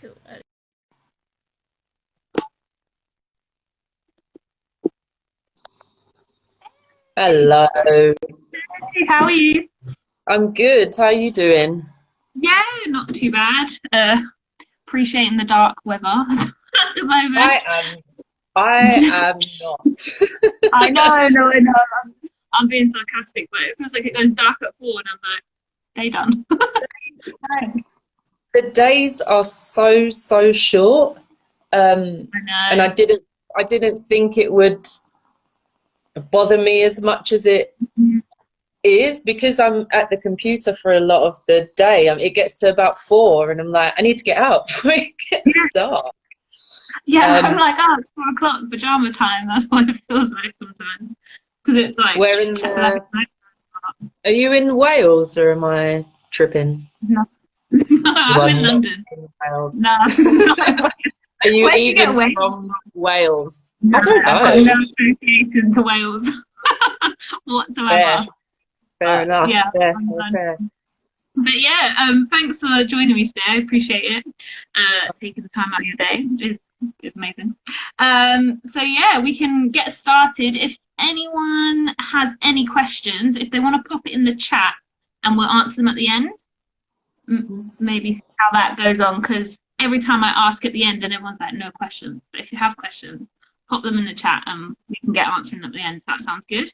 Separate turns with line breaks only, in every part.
Cool.
Hello.
Hey, how are you?
I'm good. How are you doing?
Yeah, not too bad. Appreciating the dark weather at the moment.
I am. I am not.
I know, I know, I know. I'm being sarcastic, but it feels like it goes dark at 4, and I'm like, they done.
The days are so short.
I
And
know.
I didn't think it would bother me as much as it is because I'm at the computer for a lot of the day. It gets to about 4 and I'm like, I need to get out before it gets
Yeah,
dark.
yeah. I'm
Um,
like, oh, it's 4 o'clock, pajama time. That's what it feels like sometimes, because it's like
where in
11
are you in Wales or am I tripping?
night.
You
I'm
are
in
not
London.
in Wales.
No, not in Wales.
Are you
Where'd you get
even
Wales
from
from?
Wales?
No,
I don't
I've
know.
got no association to Wales
Fair,
whatsoever.
fair
But
enough.
yeah,
Fair,
I'm
fair,
done.
fair.
But yeah, thanks for joining me today. I appreciate it. Taking the time out of your day is amazing. So yeah, we can get started. If anyone has any questions, if they want to pop it in the chat, and we'll answer them at the end. Maybe see how that goes on, because every time I ask at the end, and everyone's like, no questions. But if you have questions, pop them in the chat, and we can get answering at the end. That sounds good.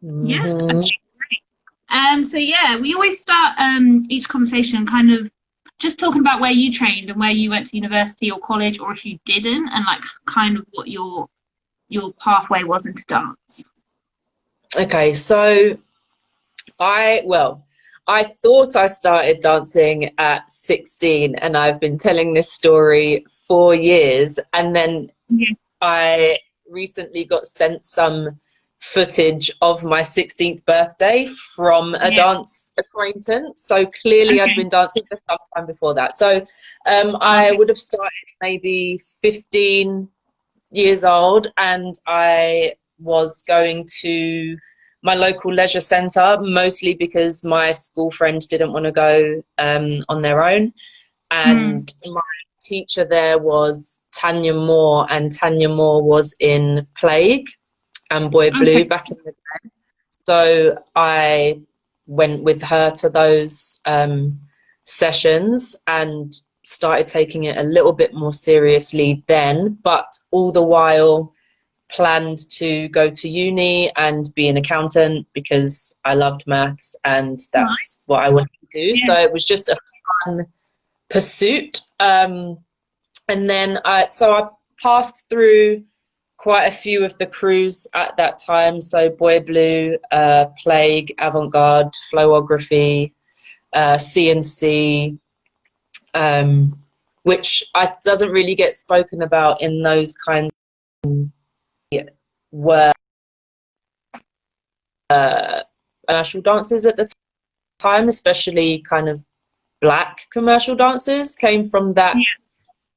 Yeah.
Hmm.
Okay. So yeah, we always start each conversation kind of just talking about where you trained and where you went to university or college, or if you didn't, and like kind of what your pathway was into dance.
Okay, so well, I thought I started dancing at 16, and I've been telling this story for years. And then
Yeah.
I recently got sent some footage of my 16th birthday from a
Yeah.
dance acquaintance. So clearly I'd
Okay.
been dancing for some time before that. So I
Okay.
would have started maybe 15 years old, and I was going to my local leisure centre mostly because my school friend didn't want to go on their own.
Mm.
And my teacher there was Tanya Moore, and Tanya Moore was in Plague and Boy Blue
Okay.
back in the day. So I went with her to those sessions and started taking it a little bit more seriously then, but all the while planned to go to uni and be an accountant because I loved maths and
Right.
that's what I wanted to do.
Yeah.
So it was just a fun pursuit. And then I passed through quite a few of the crews at that time. So Boy Blue, Plague, Avant Garde, Flowography, CNC, which doesn't really get spoken about in those kinds of were commercial dancers at the time, especially kind of black commercial dancers came from that
Yeah.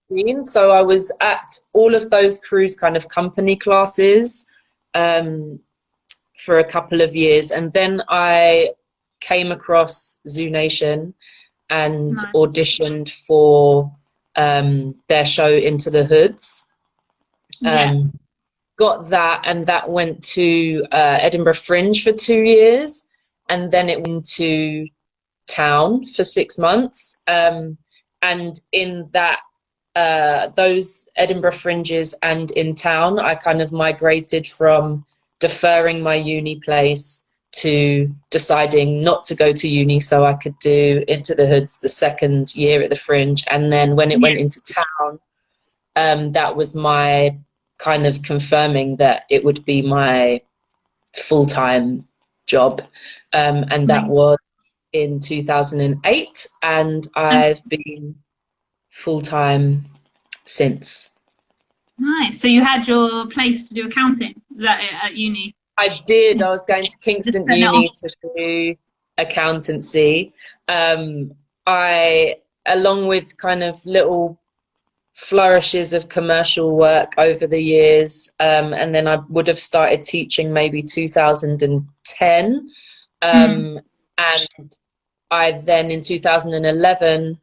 scene. So I was at all of those crews kind of company classes um, for a couple of years. And then I came across Zoo Nation and
Nice.
auditioned for their show Into the Hoods.
Yeah.
Um, got that, and that went to Edinburgh Fringe for 2 years, and then it went to Town for 6 months. And in that, those Edinburgh Fringes and in Town, I kind of migrated from deferring my uni place to deciding not to go to uni so I could do Into the Hoods the second year at the Fringe. And then when it
Yeah.
went into Town, that was my kind of confirming that it would be my full-time job. And that
Amazing.
was in 2008, and I've been full-time since.
Nice. So you had your place to do accounting. Is that it, at uni?
I did. I was going to
Just
Kingston
turn it off.
Uni to do accountancy. I, along with kind of little flourishes of commercial work over the years. And then I would have started teaching maybe 2010.
Mm.
And I then in 2011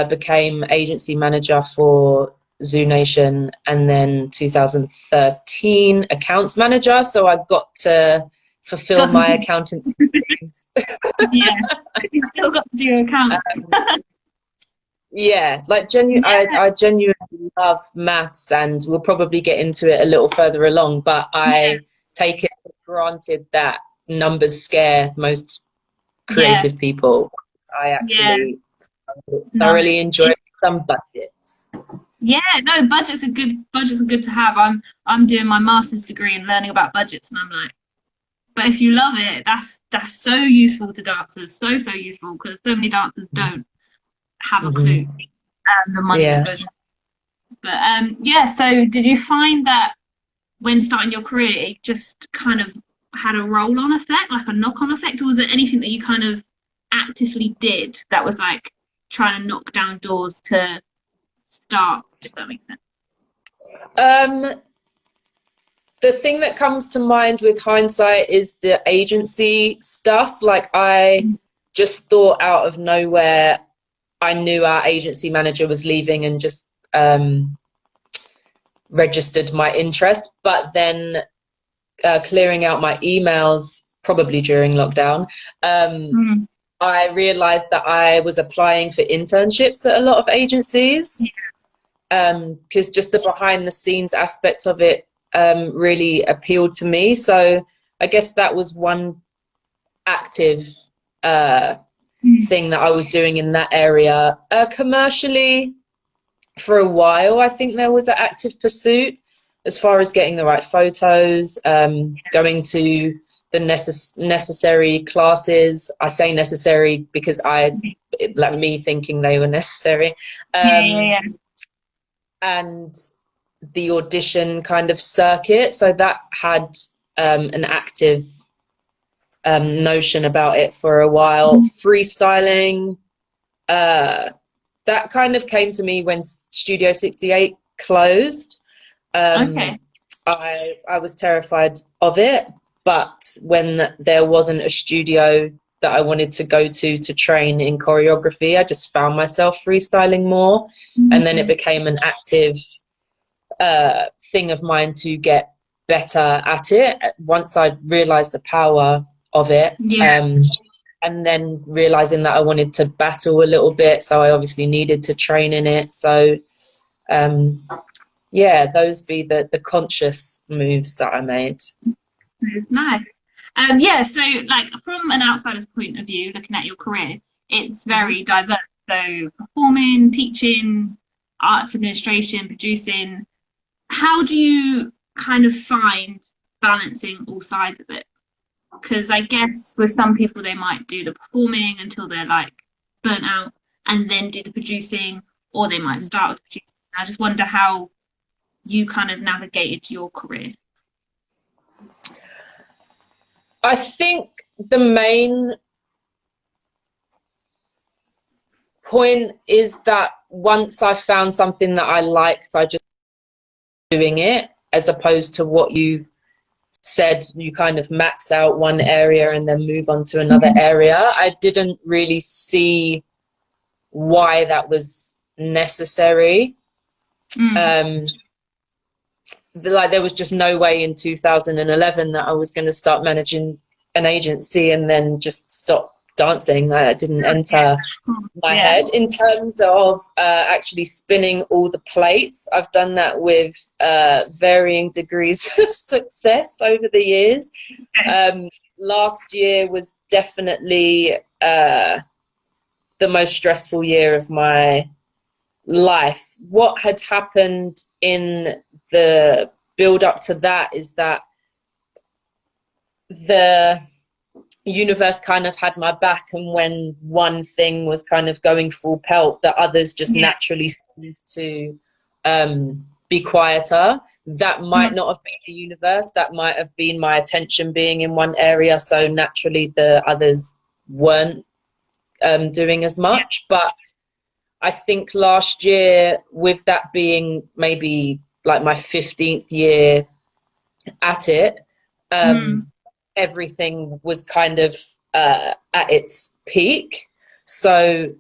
became agency manager for Zoo Nation, and then 2013 accounts manager. So I got to fulfill
Got to
my
do,
accountancy dreams.
yeah. You still got to do your accounts.
Yeah, like
Yeah,
I genuinely love maths, and we'll probably get into it a little further along, but
yeah,
I take it for granted that numbers scare most
yeah,
creative people. I
yeah.
actually
No,
thoroughly enjoy some budgets.
yeah, no, budgets are good to have. I'm doing my master's degree in learning about budgets, and I'm like, but if you love it, that's so useful to dancers, so useful because so many dancers don't have a clue
Hmm.
the money that
Yeah.
goes. But yeah. So did you find that when starting your career, it just kind of had a roll-on effect, like a knock-on effect, or was there anything that you kind of actively did that was like trying to knock down doors to start, if that makes sense?
Um, the thing that comes to mind with hindsight is the agency stuff. Like I just thought out of nowhere, I knew our agency manager was leaving and just registered my interest. But then clearing out my emails, probably during lockdown,
Mm.
I realized that I was applying for internships at a lot of agencies, because just the behind the scenes aspect of it really appealed to me. So I guess that was one active uh,
Mm.
thing that I was doing in that area. Commercially, for a while, I think there was an active pursuit as far as getting the right photos, going to the necessary classes. I say necessary because like me thinking they were necessary.
Yeah, yeah,
Um,
yeah.
and the audition kind of circuit. So that had an active notion about it for a while. Freestyling, uh, that kind of came to me when Studio 68 closed.
Okay.
I was terrified of it, but when there wasn't a studio that I wanted to go to train in choreography, I just found myself freestyling more, and then it
Mm.
became an active thing of mine to get better at it once I realized the power of it.
Yeah.
And then realizing that I wanted to battle a little bit, so I obviously needed to train in it. So um, yeah, those be the conscious moves that I made.
It's nice. Yeah, so like from an outsider's point of view, looking at your career, it's
Mhm.
very diverse. So performing, teaching, arts administration, producing. How do you kind of find balancing all sides of it? Because I guess with some people they might do the performing until they're like burnt out and then do the producing, or they might start with producing. I just wonder how you kind of navigated your career.
I think the main point is that once I found something that I liked, I just doing it, as opposed to what you said, you kind of max out one area and then move on to another area. I didn't really see why that was necessary.
Mm.
Um, like there was just no way in 2011 that I was going to start managing an agency and then just stop dancing. That didn't
Yeah,
enter my
yeah,
head. In terms of actually spinning all the plates, I've done that with varying degrees of success over the years. Um, Last year was definitely the most stressful year of my life. What had happened in the build up to that is that the universe kind of had my back, and when one thing was kind of going full pelt, the others just
yeah.
naturally seemed to be quieter. That might
Mm.
not have been the universe, that might have been my attention being in one area, so naturally the others weren't doing as
Yeah.
much. But I think last year, with that being maybe like my 15th year at it,
Mm.
everything was kind of at its peak. So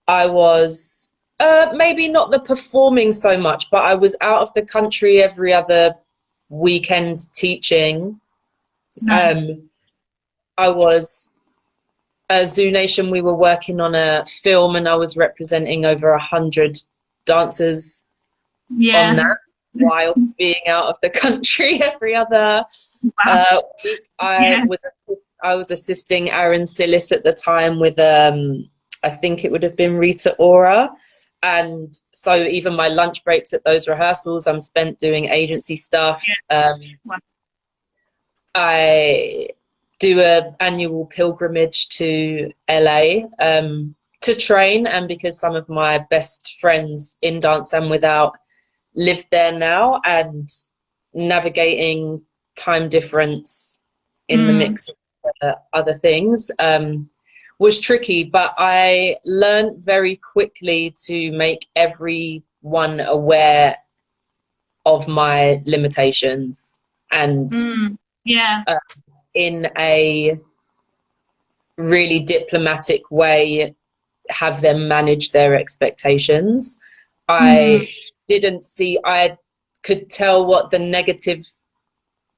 I was maybe not the performing so much, but I was out of the country every other weekend teaching.
Nice.
Um, I was Zoo Nation. We were working on a film, and I was representing over 100 dancers on
Yeah.
that, whilst being out of the country every other
Wow.
week.
Yeah.
I was assisting Aaron Sillis at the time with I think it would have been Rita Ora. And so even my lunch breaks at those rehearsals, I'm spent doing agency stuff.
Wow.
I do a annual pilgrimage to LA to train, and because some of my best friends in Dance and Without live there now, and navigating time difference in the
Mm.
mix of other things was tricky, but I learned very quickly to make everyone aware of my limitations, and
Mm. Yeah.
uh, in a really diplomatic way have them manage their expectations.
Mm.
I could tell what the negative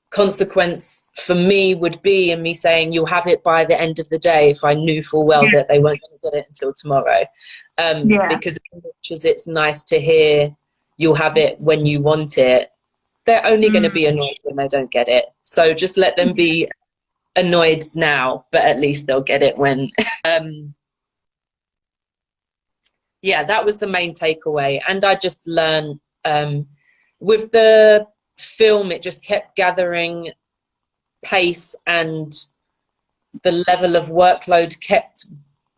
consequence for me would be in me saying you'll have it by the end of the day, if I knew full well
Yeah.
that they weren't going to get it until tomorrow.
Yeah.
Because as much as it's nice to hear you'll have it when you want it, they're only going to
Mm.
be annoyed when they don't get it. So just let them be annoyed now, but at least they'll get it when. Yeah, that was the main takeaway. And I just learned with the film, it just kept gathering pace, and the level of workload kept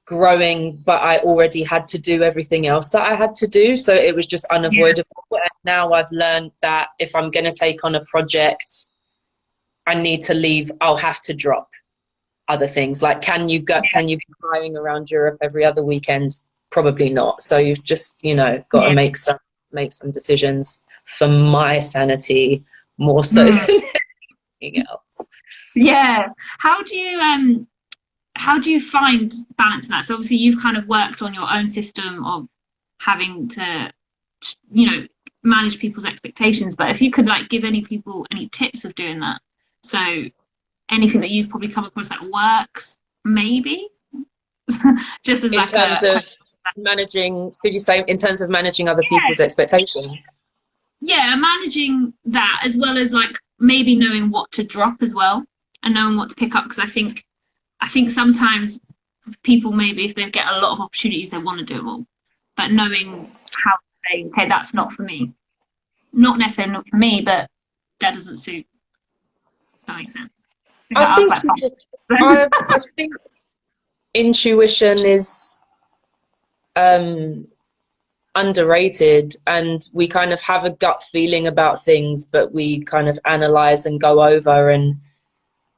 growing, but I already had to do everything else that I had to do. So it was just
Yeah.
unavoidable. And now I've learned that if I'm going to take on a project, I need to leave, I'll have to drop other things. Like, can you be flying around Europe every other weekend? Probably not. So you've just, got to
Yeah.
make some decisions for my sanity more so
Mm.
than anything else.
Yeah. How do you find balance in that? So obviously you've kind of worked on your own system of having to, you know, manage people's expectations. But if you could like give any people any tips of doing that, so anything that you've probably come across that works, maybe, just as
In
like
terms
a
of managing, did you say in terms of managing other
yeah,
people's expectations?
yeah, managing that as well as like maybe knowing what to drop as well and knowing what to pick up because I think sometimes people maybe if they get a lot of opportunities they want to do them all, but knowing how to say okay that's not for me, not necessarily not for me, but that doesn't suit. That makes sense. I think
I
that was
think
like fun.
I think intuition is um, underrated, and we kind of have a gut feeling about things, but we kind of analyze and go over, and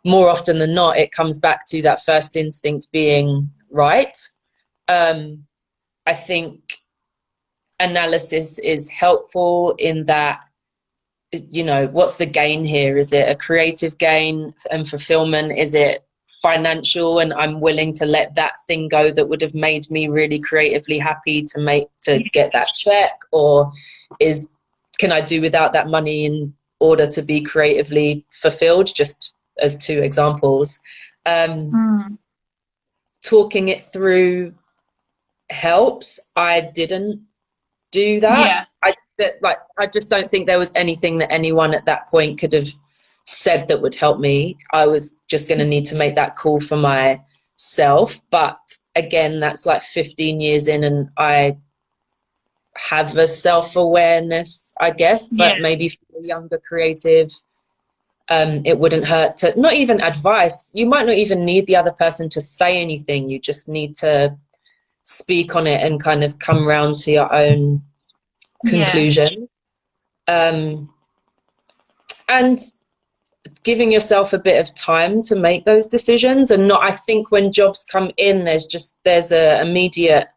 more often than not, it comes back to that first instinct being right. Um, I think analysis is helpful in that, what's the gain here? Is it a creative gain and fulfillment? Is it financial? And I'm willing to let that thing go that would have made me really creatively happy to get that check? Or can I do without that money in order to be creatively fulfilled? Just as two examples.
Mm.
Talking it through helps. I didn't do that.
Yeah,
I just don't think there was anything that anyone at that point could have said that would help me. I was just going to need to make that call for myself. But again, that's like 15 years in, and I have a self-awareness, I guess.
yeah,
But maybe for a younger creative, it wouldn't hurt to not even advice. You might not even need the other person to say anything. You just need to speak on it and kind of come round to your own
yeah,
conclusion. And giving yourself a bit of time to make those decisions, and not, I think when jobs come in, there's a immediate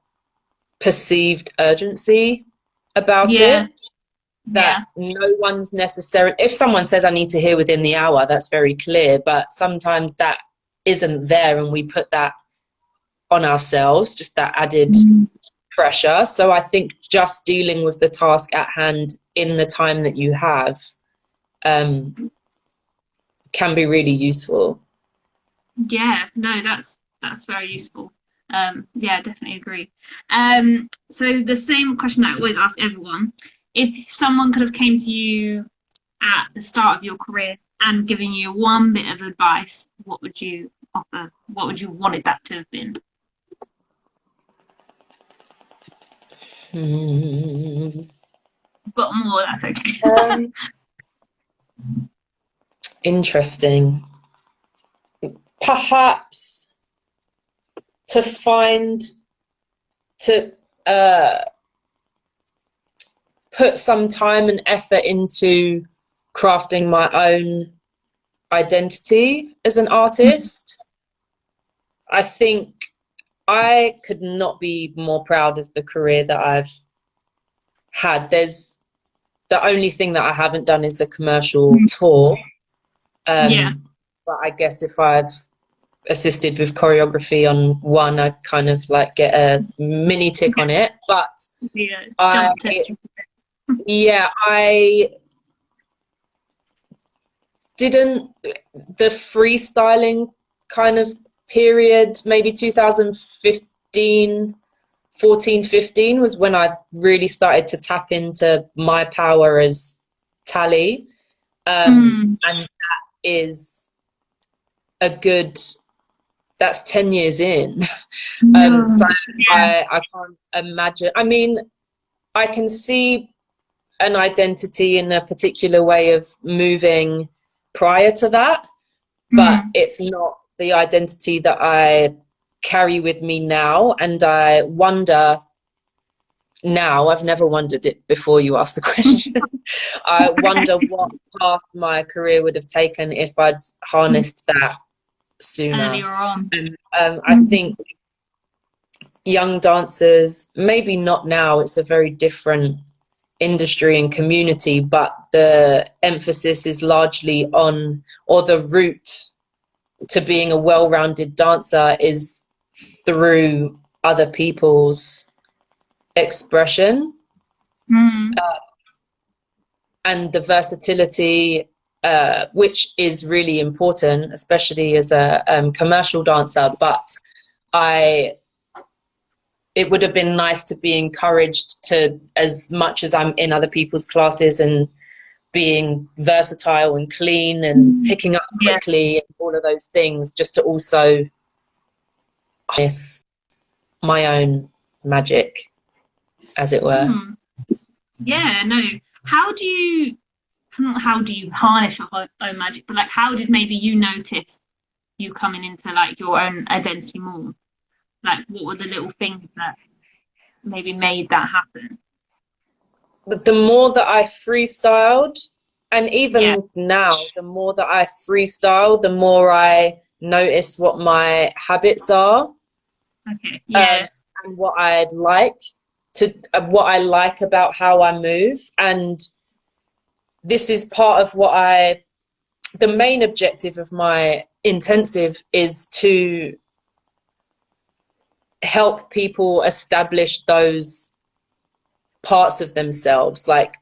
perceived urgency about
yeah,
it that
yeah,
no one's necessarily, if someone says I need to hear within the hour, that's very clear, but sometimes that isn't there, and we put that on ourselves, just that added
mm.
pressure. So I think just dealing with the task at hand in the time that you have can be really useful.
Yeah, no, that's very useful. Yeah, definitely agree. So the same question that I always ask everyone: if someone could have came to you at the start of your career and given you one bit of advice, what would you offer? What would you wanted that to have been?
Hmm.
But more, that's okay.
Um, Interesting. Perhaps to find to uh, put some time and effort into crafting my own identity as an artist. I think I could not be more proud of the career that I've had. There's the only thing that I haven't done is a commercial tour.
Yeah,
But I guess if I've assisted with choreography on one, I kind of like get a mini tick on it. But
yeah,
I,
jump to.
yeah, I didn't, the freestyling kind of period, maybe 2015, 14, 15 was when I really started to tap into my power as Tali. And that is a good, that's 10 years in. So
Yeah.
I can't imagine. I mean, I can see an identity in a particular way of moving prior to that, but
Mm.
it's not the identity that I carry with me now. And I wonder now, I've never wondered it before you asked the question. I wonder what path my career would have taken if I'd harnessed that sooner.
Earlier on.
And I think young dancers, maybe not now, it's a very different industry and community, but the emphasis is largely on, or the route to being a well-rounded dancer is through other people's expression,
Mm.
and the versatility, which is really important, especially as a commercial dancer. But I it would have been nice to be encouraged to, as much as I'm in other people's classes and being versatile and clean and picking up
Yeah.
quickly and all of those things, just to also harness my own magic, as it were.
Mm. Yeah, no. How do you not how do you harness your own magic, but like how did maybe you notice you coming into like your own identity more? Like what were the little things that maybe made that happen?
But the more that I freestyled, and
Yeah.
even now, the more that I freestyle, the more I notice what my habits are,
Okay.
um,
Yeah.
and what I like about how I move. And this is part of the main objective of my intensive is to help people establish those parts of themselves. Like,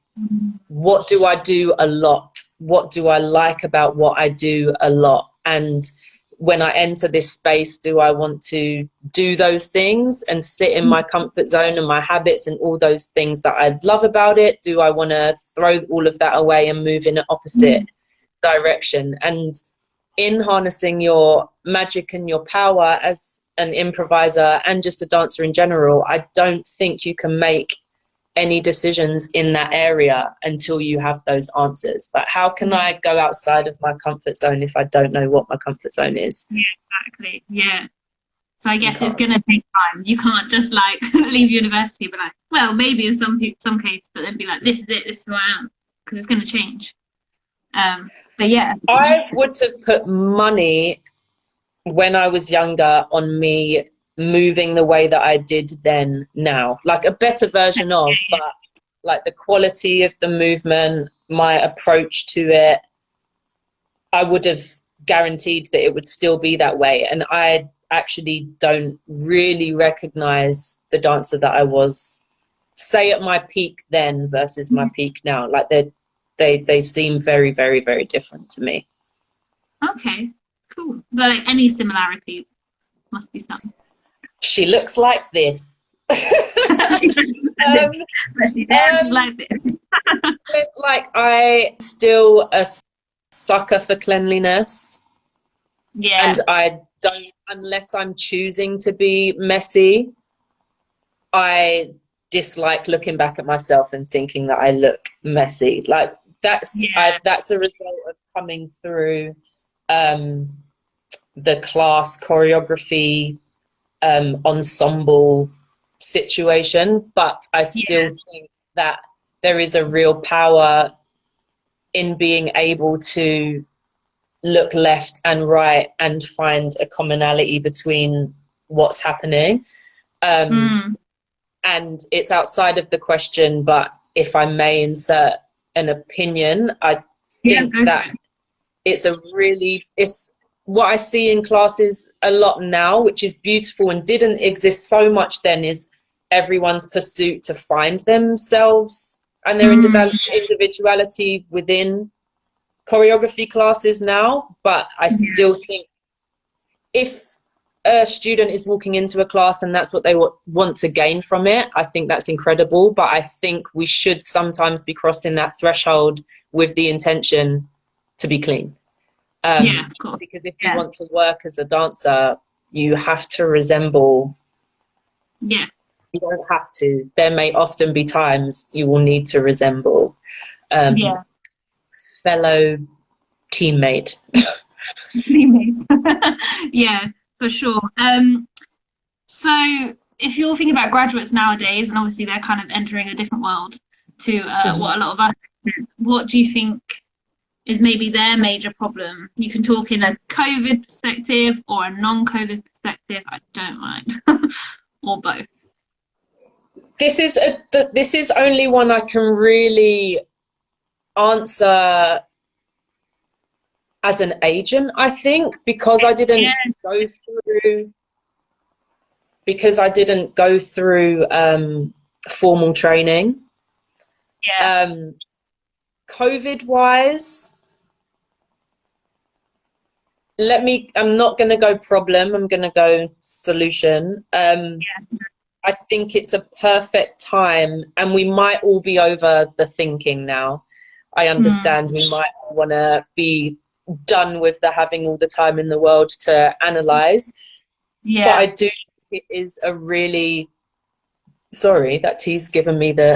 what do I do a lot? What do I like about what I do a lot? And when I enter this space, do I want to do those things and sit in my comfort zone and my habits and all those things that I love about it? Do I want to throw all of that away and move in an opposite direction? And in harnessing your magic and your power as an improviser and just a dancer in general, I don't think you can make any decisions in that area until you have those answers. Like, how can I go outside of my comfort zone if I don't know what my comfort zone is?
Yeah, exactly. Yeah. So I
You
guess it's
can't.
gonna take time. You can't just like leave university, but like, well, maybe in some cases, but then be like, this is it, this is who I am, because it's gonna change. But yeah,
I would have put money when I was younger on me moving the way that I did then now. Like a better version of, but like the quality of the movement, my approach to it, I would have guaranteed that it would still be that way. And actually don't really recognize the dancer that I was, say, at my peak then versus my peak now. Like they seem very, very, very different to me.
Okay, cool. But like any similarities must be some.
She looks like this.
She but she dances like this.
Like I still a sucker for cleanliness,
Yeah.
and I don't, unless I'm choosing to be messy, I dislike looking back at myself and thinking that I look messy. Like
Yeah.
that's a result of coming through um, the class choreography ensemble situation, but I still
Yeah.
think that there is a real power in being able to look left and right and find a commonality between what's happening. Um,
Mm.
and it's outside of the question, but if I may insert an opinion, I
Yeah,
think
go for
that
it.
it's what I see in classes a lot now, which is beautiful and didn't exist so much then, is everyone's pursuit to find themselves and their
Mm.
individuality within choreography classes now. But I
Yeah.
still think if a student is walking into a class and that's what they want to gain from it, I think that's incredible. But I think we should sometimes be crossing that threshold with the intention to be clean.
Yeah, of course.
Because if you
Yeah.
want to work as a dancer, you have to resemble,
Yeah.
you don't have to. There may often be times you will need to resemble um,
Yeah.
fellow teammate.
Teammates. Yeah, for sure. So if you're thinking about graduates nowadays, and obviously they're kind of entering a different world to
Mhm.
what a lot of us do, what do you think is maybe their major problem? You can talk in a COVID perspective or a non-COVID perspective. I don't mind, or both.
This is only one I can really answer as an agent, I think,
Yeah,
go through because I didn't go through formal training.
yeah,
Um, COVID wise, I'm not going to go problem, I'm going to go solution. I think it's a perfect time, and we might all be over the thinking now. I
mm,
understand we might want to be done with the having all the time in the world to analyze, but
yeah.
I do think it is a really, sorry, that tea's given me the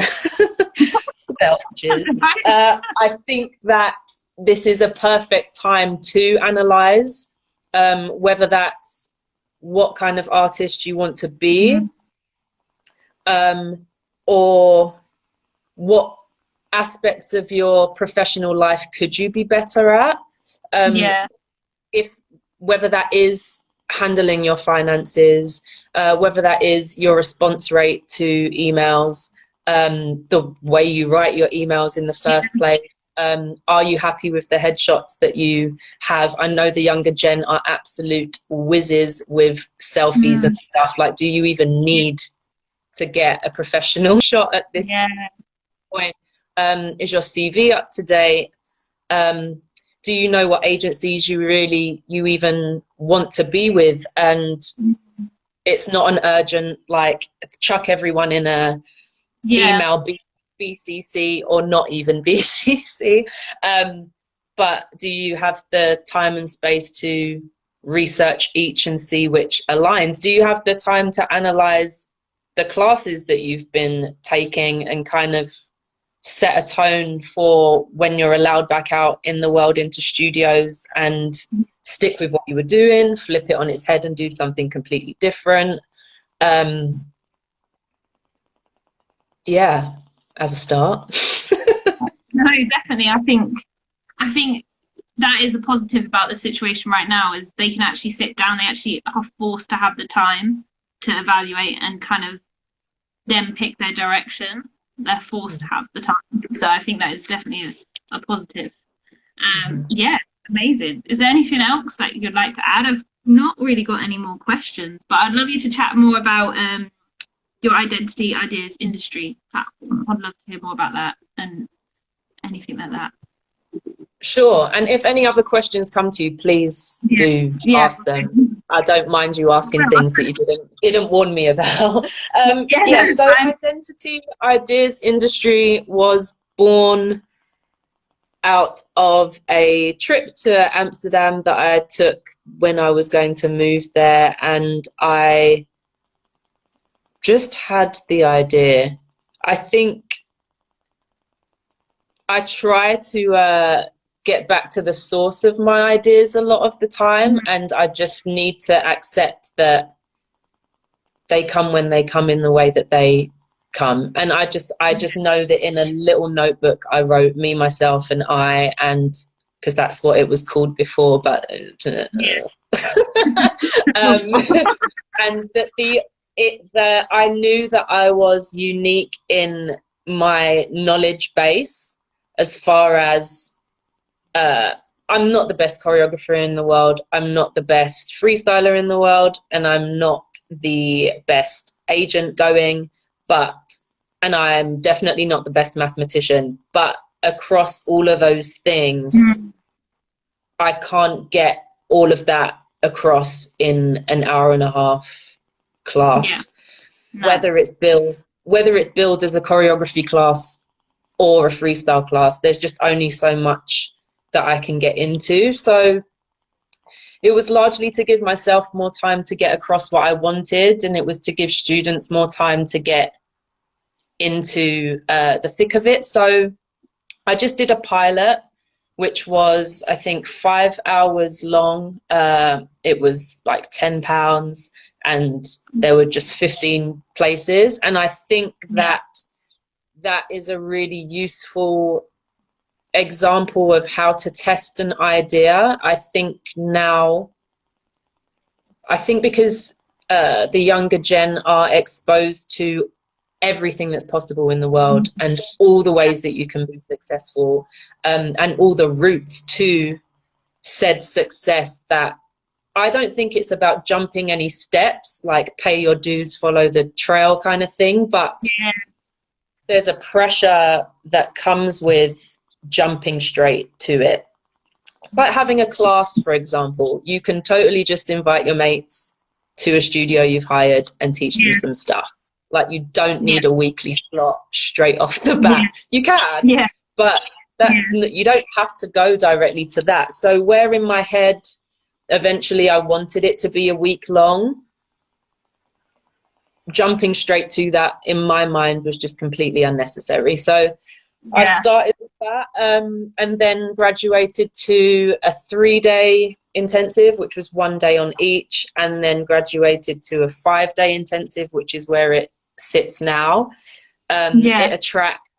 That's
belches.
right.
I think that this is a perfect time to analyze whether that's what kind of artist you want to be,
Mm,
um, or what aspects of your professional life could you be better at? Um,
yeah,
if whether that is handling your finances, whether that is your response rate to emails, the way you write your emails in the first place. Are you happy with the headshots that you have? I know the younger gen are absolute whizzes with selfies
mm,
and stuff. Like, do you even need to get a professional shot at this
yeah,
point? Is your CV up to date? Um, do you know what agencies you even want to be with? And it's not an urgent, like, chuck everyone in a
yeah,
email BCC or not even BCC. But do you have the time and space to research each and see which aligns? Do you have the time to analyze the classes that you've been taking and kind of set a tone for when you're allowed back out in the world into studios, and stick with what you were doing, flip it on its head and do something completely different? Um, yeah, as a start.
no, definitely. I think that is a positive about the situation right now is they can actually sit down. They actually are forced to have the time to evaluate and kind of then pick their direction. They're forced to have the time. So I think that is definitely a positive.
Mhm.
Yeah, amazing. Is there anything else that you'd like to add of not really got any more questions, but I'd love you to chat more about your identity, ideas, industry platform. I'd love to hear more about that and anything like that.
Sure. And if any other questions come to you, please
Yeah,
do
yeah.
ask them. I don't mind you asking
Well,
things that you didn't warn me about.
yeah, no,
Yeah,
it's
so
fine.
identity ideas industry was born out of a trip to Amsterdam that I took when I was going to move there, and I just had the idea. I think I try to get back to the source of my ideas a lot of the time, and I just need to accept that they come when they come in the way that they come. And I just know that in a little notebook I wrote me, myself, and I, and because that's what it was called before, but um, and that I knew that I was unique in my knowledge base as far as I'm not the best choreographer in the world, I'm not the best freestyler in the world, and I'm not the best agent going, and I'm definitely not the best mathematician, but across all of those things, I can't get all of that across in an hour and a half
Yeah,
class,
no,
whether it's billed as a choreography class or a freestyle class. There's just only so much that I can get into. So it was largely to give myself more time to get across what I wanted, and it was to give students more time to get into the thick of it. So I just did a pilot, which was, I think, 5 hours long. It was like £10, and there were just 15 places. And I think
yeah,
that is a really useful example of how to test an idea. I think because the younger gen are exposed to everything that's possible in the world and all the ways that you can be successful, and all the routes to said success, that I don't think it's about jumping any steps, like pay your dues, follow the trail kind of thing, but
yeah,
there's a pressure that comes with jumping straight to it. Like having a class, for example, you can totally just invite your mates to a studio you've hired and teach them
yeah,
some stuff. Like you don't
yeah,
need a weekly slot straight off the
yeah,
bat. You can,
yeah,
but
yeah,
you don't have to go directly to that. So where in my head eventually I wanted it to be a week long, jumping straight to that in my mind was just completely unnecessary. So I
yeah,
started with that, and then graduated to a 3-day intensive, which was 1 day on each, and then graduated to a 5-day intensive, which is where it sits now.
yeah,
It attracts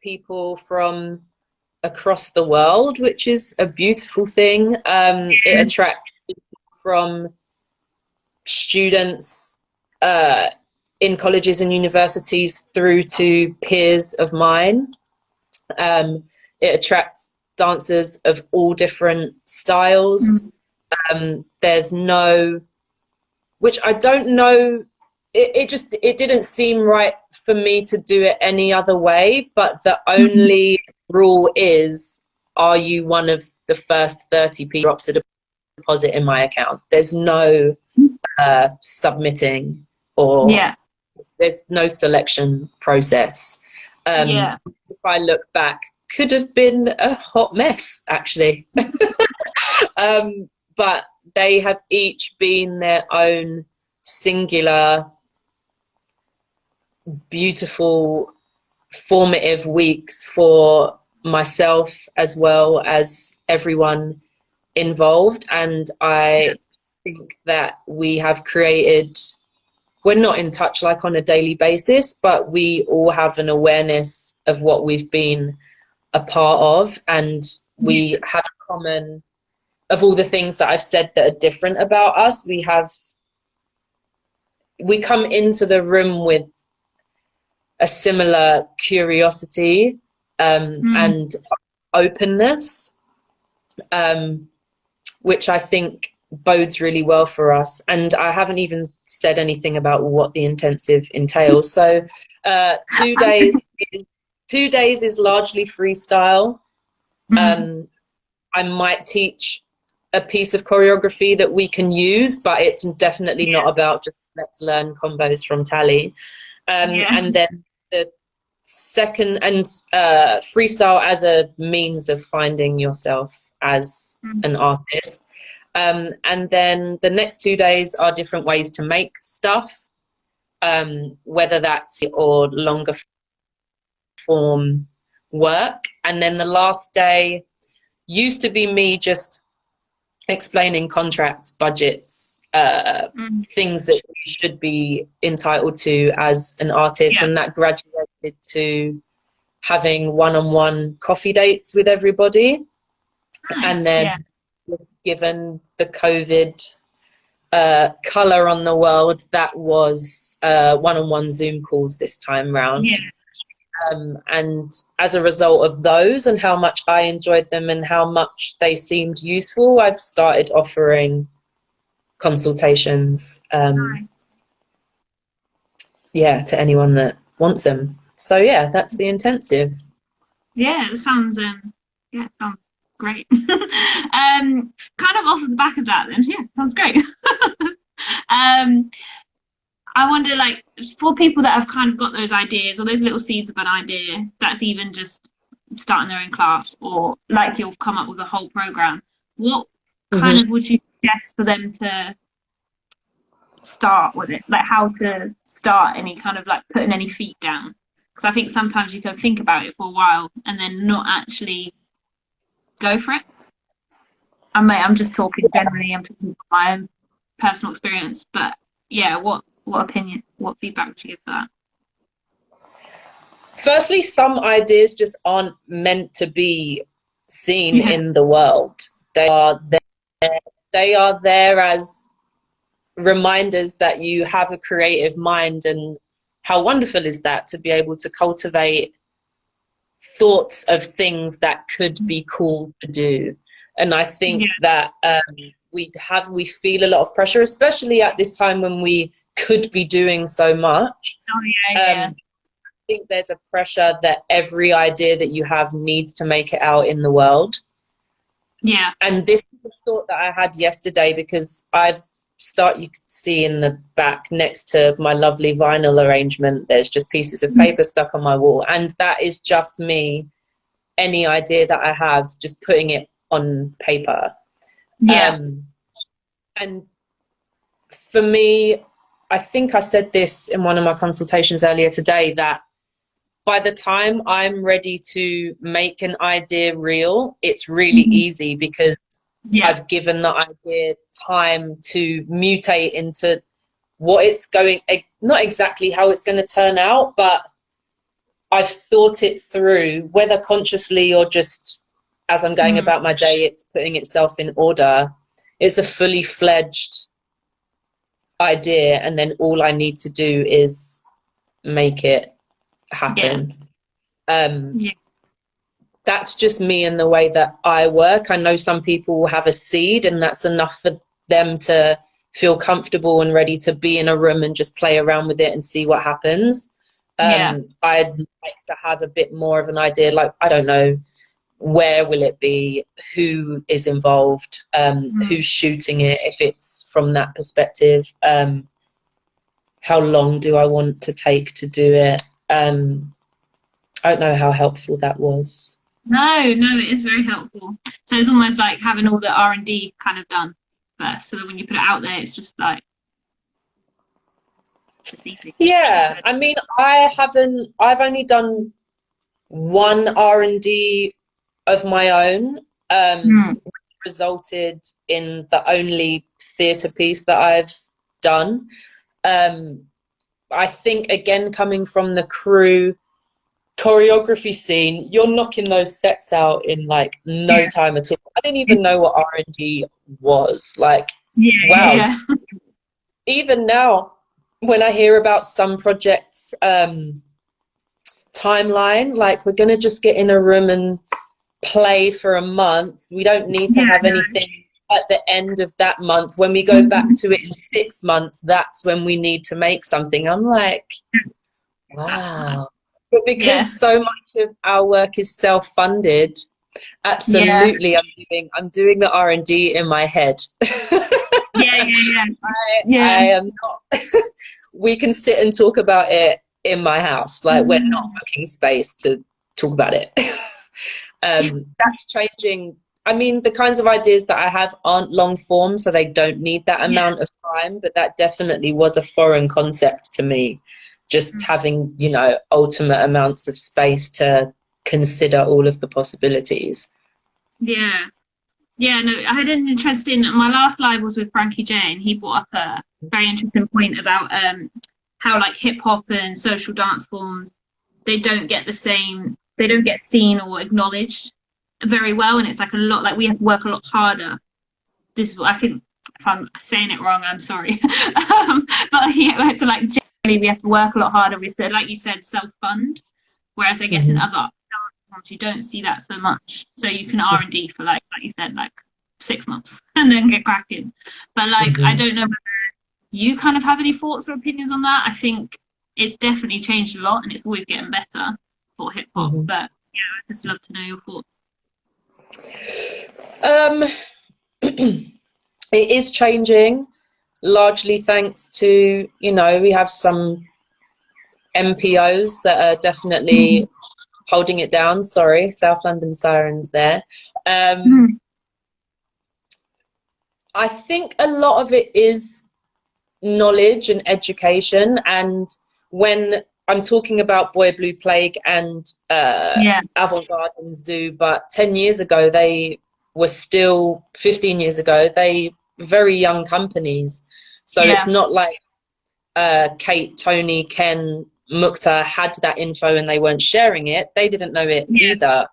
people from across the world, which is a beautiful thing. It attracts people from students in colleges and universities through to peers of mine. Um, it attracts dancers of all different styles. There's no, which I don't know, it didn't seem right for me to do it any other way, but the only rule is, are you one of the first 30 people drops a deposit in my account? There's no submitting, or
yeah,
there's no selection process.
yeah,
If I look back, could have been a hot mess, actually. But they have each been their own singular, beautiful, formative weeks for myself as well as everyone involved. And I think that we have created, we're not in touch like on a daily basis, but we all have an awareness of what we've been a part of, and we have a common, of all the things that I've said that are different about us, we come into the room with a similar curiosity, and openness, which I think bodes really well for us. And I haven't even said anything about what the intensive entails. So 2 days, 2 days is largely freestyle.
Mm.
I might teach a piece of choreography that we can use, but it's definitely
Yeah.
not about just let's learn combos from Tali.
Yeah.
And then the second, and freestyle as a means of finding yourself as
Mm.
an artist. And then the next 2 days are different ways to make stuff, whether that's or longer form work. And then the last day used to be me just explaining contracts, budgets,
Mm.
things that you should be entitled to as an artist.
Yeah.
And that graduated to having one-on-one coffee dates with everybody.
Nice.
And then
Yeah.
given the COVID color on the world, that was one-on-one Zoom calls this time round.
Yeah.
And as a result of those and how much I enjoyed them and how much they seemed useful, I've started offering consultations,
Nice.
yeah, to anyone that wants them. So yeah, that's the intensive.
Yeah, it sounds yeah, it sounds great. Kind of off the back of that then, yeah, sounds great. um I wonder, like, for people that have kind of got those ideas or those little seeds of an idea that's even just starting their own class, or like you've come up with a whole program, what kind
Hmm.
of would you suggest for them to start with it? Like, how to start any kind of like putting any feet down? Because I think sometimes you can think about it for a while and then not actually go for it. I'm just talking generally. I'm talking about my own personal experience, but yeah, what opinion, what feedback would you give for that?
Firstly, some ideas just aren't meant to be seen
Yeah,
in the world. They are there as reminders that you have a creative mind, and how wonderful is that to be able to cultivate thoughts of things that could be cool to do. And I think
yeah,
that we feel a lot of pressure, especially at this time when we could be doing so much.
oh yeah, yeah,
I think there's a pressure that every idea that you have needs to make it out in the world.
yeah.
And this is a thought that I had yesterday, because you can see in the back next to my lovely vinyl arrangement, there's just pieces of paper stuck on my wall. And that is just me, any idea that I have, just putting it on paper.
Yeah.
Um, and for me, I think I said this in one of my consultations earlier today, that by the time I'm ready to make an idea real, it's really
Mhm.
easy, because
Yeah,
I've given the idea time to mutate into what it's going, not exactly how it's going to turn out, but I've thought it through, whether consciously or just as I'm going
mm.
about my day, it's putting itself in order. It's a fully fledged idea, and then all I need to do is make it
Yeah,
happen. Um,
yeah,
that's just me and the way that I work. I know some people will have a seed, and that's enough for them to feel comfortable and ready to be in a room and just play around with it and see what happens.
yeah,
I'd like to have a bit more of an idea, like, I don't know, where will it be, who is involved,
mm.
who's shooting it, if it's from that perspective, how long do I want to take to do it. I don't know how helpful that was.
No, no, it is very helpful. So it's almost like having all the R&D kind of done first, so that when you put it out there, it's just like it's easy.
Yeah,
So,
I mean, I've only done one R&D of my own,
mm.
which resulted in the only theatre piece that I've done. Um, I think, again, coming from the crew choreography scene, you're knocking those sets out in like no
Yeah,
time at all. I didn't even know what R&D was. Like,
yeah,
wow.
yeah,
Even now, when I hear about some projects, timeline, like, we're going to just get in a room and play for a month. We don't need to
yeah,
have
no,
anything. at the end of that month, when we go back to it in 6 months, that's when we need to make something. I'm like, wow. But
Yeah,
because so much of our work is self-funded,
yeah,
absolutely, I'm doing the R&D in my head.
yeah, yeah,
I
yeah,
am not. We can sit and talk about it in my house. Like, we're not
yeah.
booking space to talk about it. That's changing. I mean, the kinds of ideas that I have aren't long form, so they don't need that
Yeah.
amount of time, but that definitely was a foreign concept to me. Just having, ultimate amounts of space to consider all of the possibilities.
Yeah. Yeah, no, I had an interesting. My last live was with Frankie J, and he brought up a very interesting point about how like hip hop and social dance forms they don't get seen or acknowledged very well, and it's like a lot like we have to work a lot harder. This I think if I'm saying it wrong, I'm sorry, but yeah, we have to like generally we have to work a lot harder with the like you said self fund, whereas I guess in
Hmm.
other you don't see that so much. So you can R&D for like you said, like 6 months and then get cracking. But like I
Hmm.
don't know whether you kind of have any thoughts or opinions on that. I think it's definitely changed a lot and it's always getting better for hip hop.
Hmm.
But yeah, I'd just love to know your thoughts.
Um, it is changing, largely thanks to, we have some MPOs that are definitely holding it down. Sorry, South London Sirens there. Um, I think a lot of it is knowledge and education. And when I'm talking about Boy Blue Plague and
Yeah,
Avant-Garde and Zoo, but 10 years ago, they were still, 15 years ago, they were very young companies. So it's
yeah,
not like Kate, Tony, Ken, Mukta had that info and they weren't sharing it. They didn't know it
yeah,
either.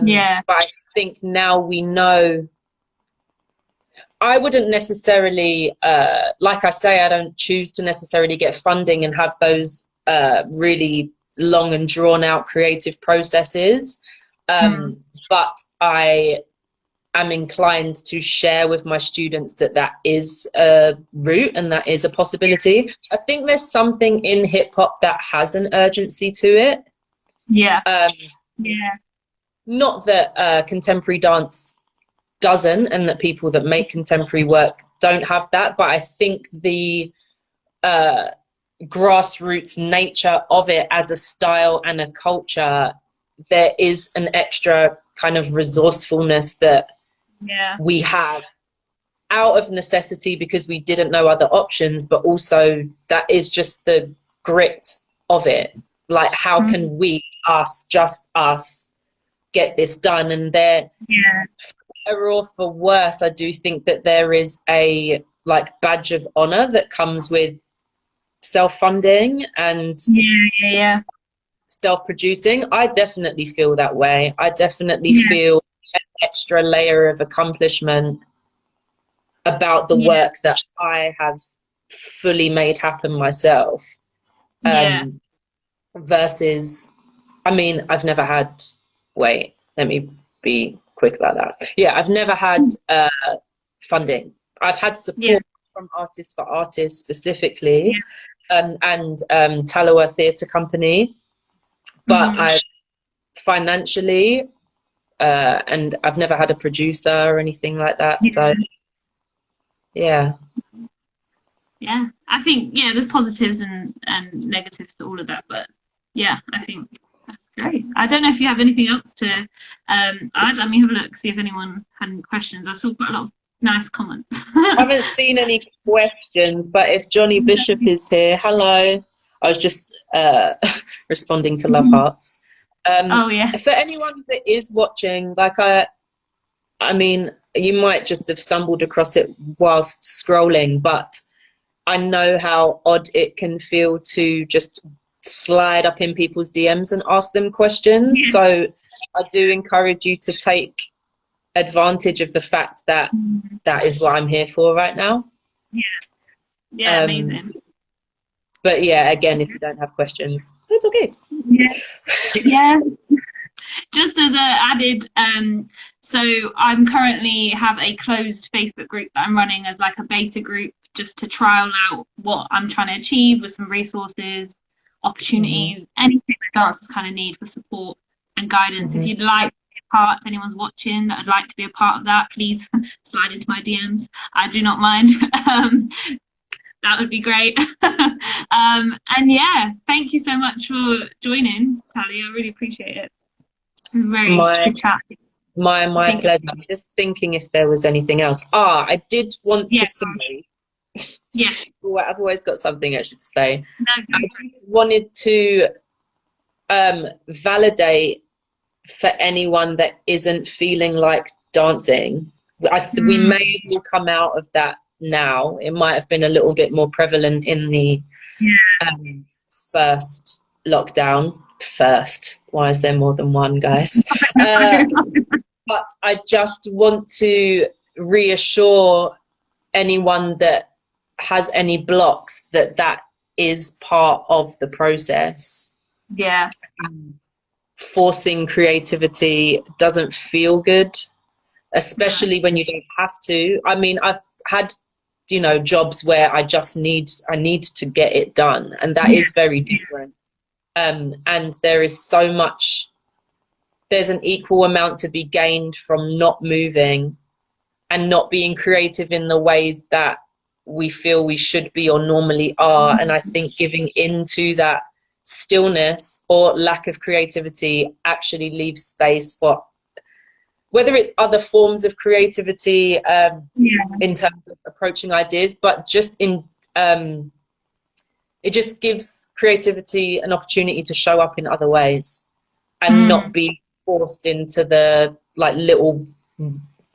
yeah,
But I think now we know. I wouldn't necessarily, like I say, I don't choose to necessarily get funding and have those really long and drawn out creative processes. But I am inclined to share with my students that that is a route and that is a possibility. I think there's something in hip hop that has an urgency to it.
yeah,
Um,
yeah,
Not that contemporary dance doesn't, and that people that make contemporary work don't have that, but I think the uh, grassroots nature of it as a style and a culture, there is an extra kind of resourcefulness that
yeah,
we have out of necessity because we didn't know other options, but also that is just the grit of it. Like, how can we, us, just us, get this done? And there,
yeah,
for better or for worse, I do think that there is a like badge of honor that comes with self-funding and
yeah, yeah,
self-producing. I definitely feel that way. I definitely
yeah,
feel an extra layer of accomplishment about the
yeah,
work that I have fully made happen myself.
yeah,
Um, Versus, I mean, I've never had, wait, let me be quick about that. Yeah, I've never had funding. I've had
yeah,
support from Artists for Artists specifically,
yeah.
and Taloa Theatre Company, but
Mm-hmm.
I financially, and I've never had a producer or anything like that. So yeah.
Yeah, I think yeah, there's positives and negatives to all of that, but yeah, I think that's great. I don't know if you have anything else to add. Let me have a look, see if anyone had any questions. I saw quite a lot of nice comments.
I haven't seen any questions, but if Johnny Bishop is here, hello. I was just responding to love hearts.
Oh yeah,
For anyone that is watching, like I mean, you might just have stumbled across it whilst scrolling, but I know how odd it can feel to just slide up in people's DMs and ask them questions.
yeah,
So I do encourage you to take advantage of the fact that that is what I'm here for right now.
yeah, yeah,
Um,
amazing.
but yeah, again, if you don't have questions, that's okay.
Yeah, yeah. Just as a added So I'm currently have a closed Facebook group that I'm running as like a beta group just to trial out what I'm trying to achieve with some resources, opportunities, anything that dancers kind of need for support and guidance. If you'd like to be a part, if anyone's watching that would like to be a part of that, please slide into my DMs. I do not mind. That would be great. And yeah, thank you so much for joining, Tali. I really appreciate it. Very good chat.
My pleasure. I'm just thinking if there was anything else. I did want to say.
Yes.
I've always got something I should say.
No.
I wanted to validate for anyone that isn't feeling like dancing. We may all come out of that now. It might have been a little bit more prevalent in the first lockdown. Why is there more than one, guys? But I just want to reassure anyone that has any blocks that is part of the process.
Yeah.
Forcing creativity doesn't feel good, especially when you don't have to. I mean, I've had, jobs where I need to get it done, and that is very different. And there's an equal amount to be gained from not moving and not being creative in the ways that we feel we should be or normally are. And I think giving into that stillness or lack of creativity actually leaves space for whether it's other forms of creativity in terms of approaching ideas, but just it just gives creativity an opportunity to show up in other ways and not be forced into the little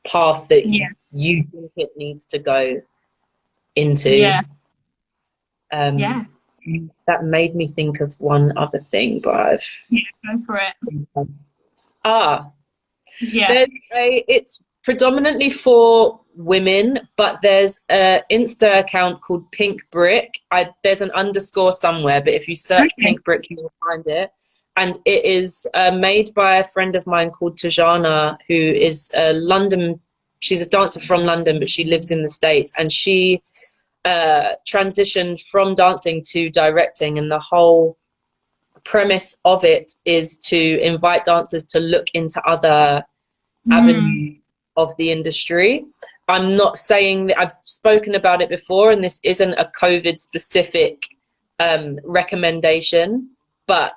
path that you think it needs to go into. That made me think of one other thing, but
go for it.
It's predominantly for women, but there's an Insta account called Pink Brick. There's an underscore somewhere, but if you search Pink Brick, you will find it. And it is made by a friend of mine called Tajana, who is she's a dancer from London, but she lives in the States. And she transitioned from dancing to directing. And the whole premise of it is to invite dancers to look into other avenues of the industry. I'm not saying that I've spoken about it before, and this isn't a COVID specific recommendation, but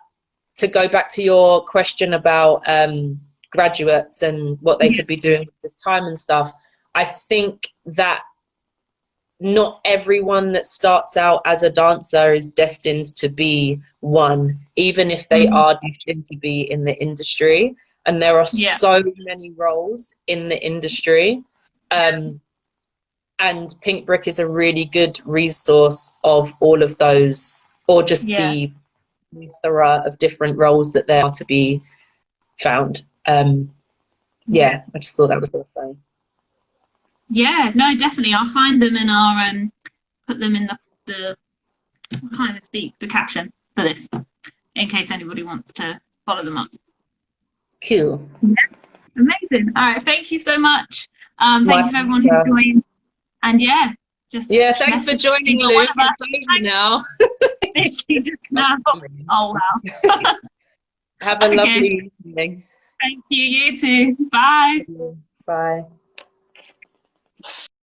to go back to your question about graduates and what they could be doing with time and stuff, I think that not everyone that starts out as a dancer is destined to be one, even if they are destined to be in the industry. And there are so many roles in the industry. And Pink Brick is a really good resource of all of those, or just the plethora of different roles that there are to be found. I just thought that was worth saying.
Yeah, no, definitely. I'll find them in our put them in the the caption for this, in case anybody wants to follow them up.
Cool.
Yeah. Amazing. All right, thank you so much. Thank you for everyone who joined. And
thanks for joining, Luke. It's over now.
Oh wow.
Have a lovely evening.
Thank you. You too. Bye.
Bye.